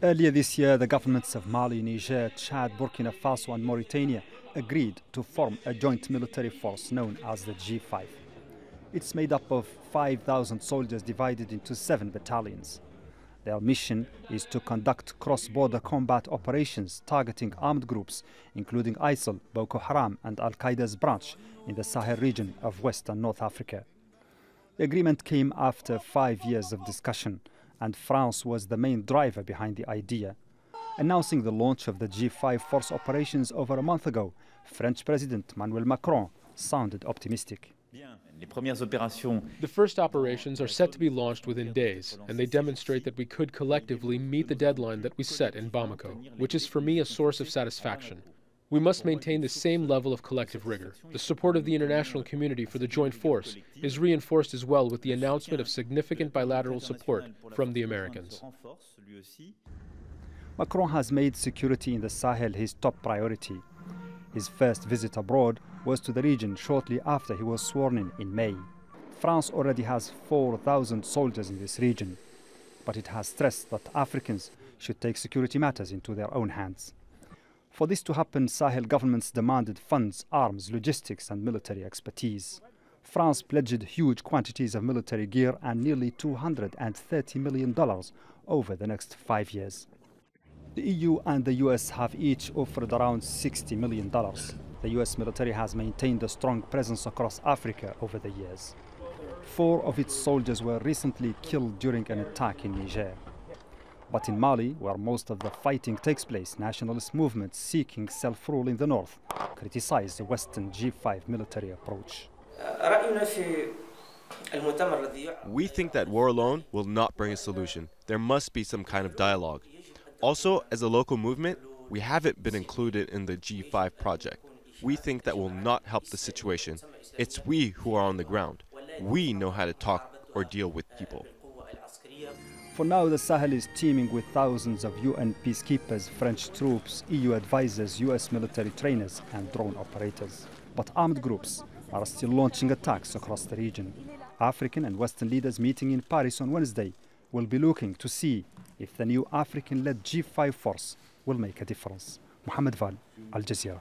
Earlier this year, the governments of Mali, Niger, Chad, Burkina Faso and Mauritania agreed to form a joint military force known as the G5. It's made up of 5,000 soldiers divided into 7 battalions. Their mission is to conduct cross-border combat operations targeting armed groups, including ISIL, Boko Haram and al-Qaeda's branch in the Sahel region of West and North Africa. The agreement came after 5 years of discussion, and France was the main driver behind the idea. Announcing the launch of the G5 force operations over a month ago, French President Emmanuel Macron sounded optimistic. The first operations are set to be launched within days, and they demonstrate that we could collectively meet the deadline that we set in Bamako, which is for me a source of satisfaction. We must maintain the same level of collective rigor. The support of the international community for the joint force is reinforced as well with the announcement of significant bilateral support from the Americans. Macron has made security in the Sahel his top priority. His first visit abroad was to the region shortly after he was sworn in May. France already has 4,000 soldiers in this region, but it has stressed that Africans should take security matters into their own hands. For this to happen, Sahel governments demanded funds, arms, logistics and military expertise. France pledged huge quantities of military gear and nearly $230 million over the next 5 years. The EU and the US have each offered around $60 million. The US military has maintained a strong presence across Africa over the years. 4 of its soldiers were recently killed during an attack in Niger. But in Mali, where most of the fighting takes place, nationalist movements seeking self-rule in the north criticize the Western G5 military approach. We think that war alone will not bring a solution. There must be some kind of dialogue. Also, as a local movement, we haven't been included in the G5 project. We think that will not help the situation. It's we who are on the ground. We know how to talk or deal with people. For now, the Sahel is teeming with thousands of UN peacekeepers, French troops, EU advisors, US military trainers and drone operators. But armed groups are still launching attacks across the region. African and Western leaders meeting in Paris on Wednesday will be looking to see if the new African-led G5 force will make a difference. Mohamed Vall, Al Jazeera.